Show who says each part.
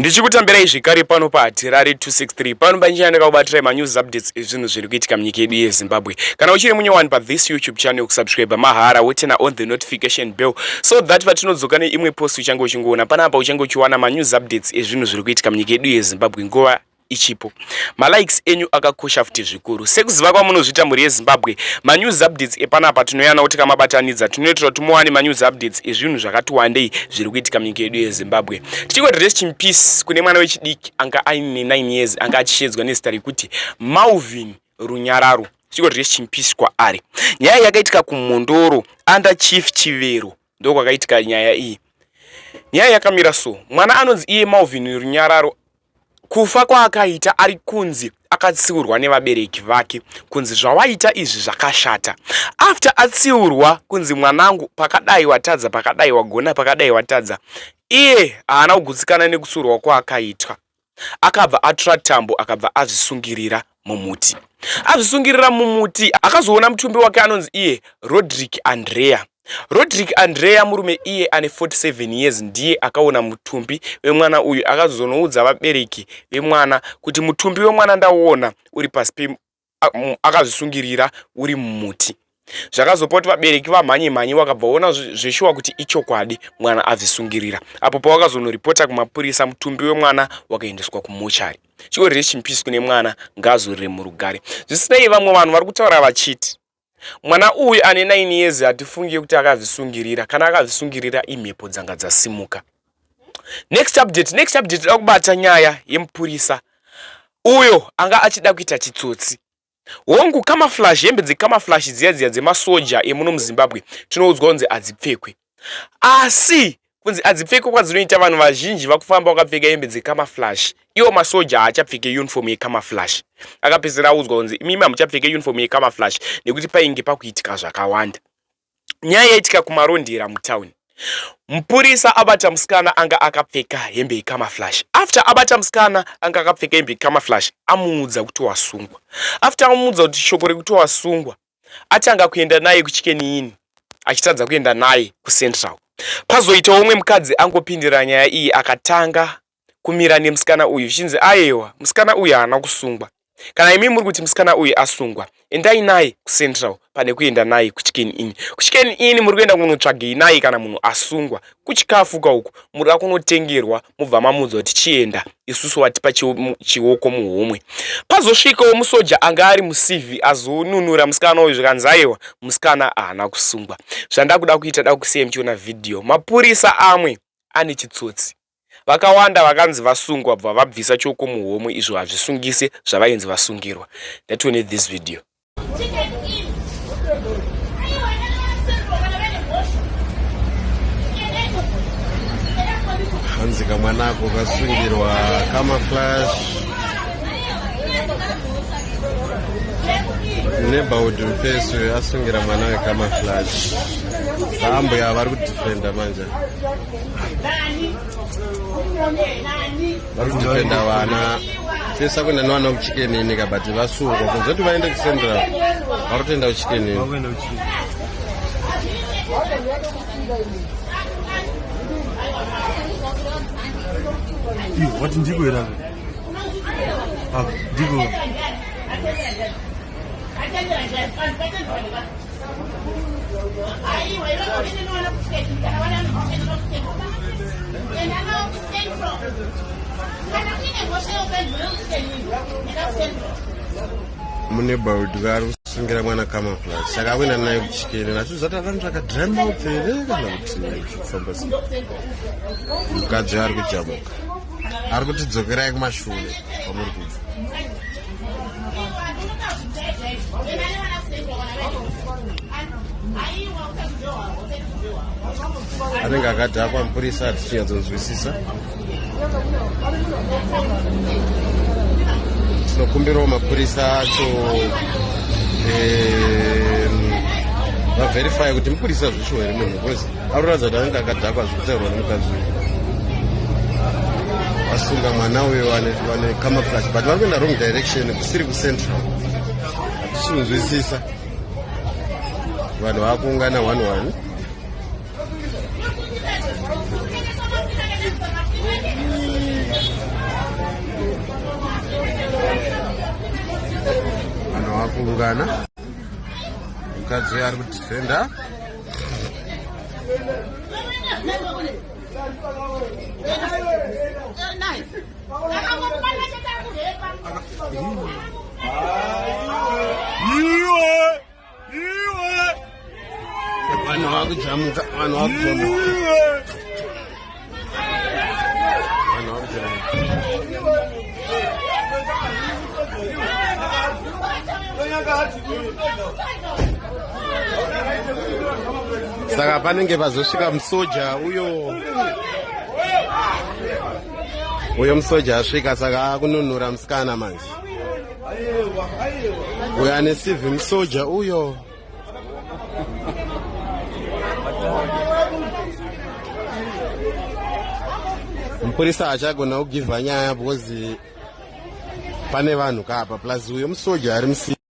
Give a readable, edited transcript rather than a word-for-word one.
Speaker 1: Ndichikutambirai zvekare pano paHatirari 263 pano panjira ndakakubatira manews updates ezvinhu zviri kuitika munyika yedu yeZimbabwe. Kana uchiri munyowani pa this YouTube channel kusubscribe mahara wotena on the notification bell so that patinodzoka neimwe post uchange uchingoona panapa uchange uchiwana manews updates ezvinhu zviri kuitika munyika yedu yeZimbabwe nguva ichipo. Malikes enyu akakosha futi zvikuru. Sekuziva kwamunozviita muri yeZimbabwe, manews updates epanapa tinoyana kuti kamabatanidza tinoitira kuti muwane manews updates ezvinhu zvakati wandei zviri kuitika munyika yedu yeZimbabwe. Tichingoti rest in peace kune mwana wechidiki anga aine 9 years anga achishedzwa nezita rekuti Malvin Runyararo. Tichingoti rest in peace kwaari. Nyaya yakaitika kuMondoro under Chief Chivero ndiko kwakaitika nyaya iyi. Nyaya yakamira so, mwana anonzi iye Malvin Runyararo kufa kwaakaita ari kunzi akatsiurwa nevabereki vake, kunzi zvawaita izvi zvakashata. After atsiurwa kunzi mwanangu pakadai watadza, pakadai wagona, pakadai watadza, iye haana kugutsikana nekutsiurwa kwaakaitwa. Akabva atora tambo akabva azvisungirira mumuti. Azvisungirira mumuti akazoona mutumbi wake anonzi iye Rodrick Andrea. Rodrick Andrea murume iye ane 47 years ndiye akaona mutumbi wemwana uyu, akazonoudza vabereki vemwana kuti mutumbi wemwana ndauona uri pasi akazvisungirira uri mumuti. Zvakazopoti vabereki vamhanye vakabvaona zveshuwa kuti ichokwadi mwana azvisungirira. Apo pavakazonoripota kumapurisa mutumbi wemwana wakaendeswa kumochari. Chingoti rest in peace kune mwana, ngaazorire murugare. Zvisinei vamwe vanhu vari kutaura vachiti mwana uyu ane 9 years hatifungi kuti akazvisungirira, kana akazvisungirira imhepo dzanga dzasimuka. Next update akubata nyaya yemupurisa uyo anga achida kuita chitsotsi. Hongu camouflage, hembe dzecamouflage dziya dzemasoja emuno muZimbabwe tinoudzwa kunzi adzipfekwe. Asi kunzi adzipfekwe kwadzinoita vanhu vazhinji vakufamba vakapfeka hembe dzecamouflage, iwo masoja haachapfeke uniform yecamouflage. Akapedzisira audzwa kunzi imimi hamuchapfeke uniform yecamouflage nekuti painge pakuitika zvakawanda. Nyaya yaitika kumarondera mutauni. Mupurisa abata musikana anga akapfeka hembe yecamouflage. After abata musikana anga akapfeka hembe yecamouflage, amuudza kuti wasungwa. After amuudza kuti shoko rekuti wasungwa, atanga kuenda naye kuChicken Inn, achitadza kuenda naye kuCentral. Pazoita umwe mukadzi angopindira nyaya iyi akatanga kumira nemusikana uyu zvinzi aiwa musikana uyu haana kusungwa. Kana imi muri kuti musikana uyu asungwa, endai naye kuCentral pane kuenda naye kuChicken Inn. KuChicken Inn muri kuenda kunotsvagei naye kana munhu asungwa. Kuchikafu kauku muri kunotengerwa mubva mamuudza kuti chienda, isusu watipa chiwoko muhomwe. Pazosvikawo musoja anga ari muCV azonunura musikana uyu zvikanzi aiwa musikana haana kusungwa. Zvandakuda kuita da kusiya muchiona video. Mapurisa amwe ane chitsotsi. Vakawanda vakanzi vasungwa bva vabvisa choko muhomwe, izvo hazvisungise zvavainzi vasungirwa. Ndatione this video.
Speaker 2: Hanzika mwanako kasungirwa camouflage neighborhood mfeso asungira mwana we camouflage. Vaambo ya vari kudifenda manje, vari kudifenda vana fesa kuenda nevana kuChicken Inn kabati vasungwa kunzoti vaende kuCentral vari kutoenda kuChicken Inn.
Speaker 3: What did you do?
Speaker 2: Muneighborhood vari kusungira mwana camouflage saka akuenda naye kuChicken Inn. Achizoti akamutsvaka drama upfere kana kuti kufamba sei. Mukadzi ari kujabuka, ari kutidzokerai kumashure kwamuri kubva. Anenge akadhakwa mupurisa hatichinyatsokunzwisisa. Tinokumbirawo mapurisa acho vaverify kuti mupurisa zvisho here munhu, because arikuratidza kuti anenge akadhakwa zvikutaurwa nemukadzi uyu. Vasunga mwana uyo ane camouflage but vari kuenda wrong direction kusiri kuCentral. Hatichikunzwisisa. Vanhu vakuungana 1-1. ungana mukadzi ari kudhifenda vanhu vakujamuka saka panenge pazosvika musoja uyo musoja asvika saka akununura musikana manje uyo ane CV musoja uyo mupurisa achagona kugivha nyaya because pane vanhu kapa plus uyo musoja ari musi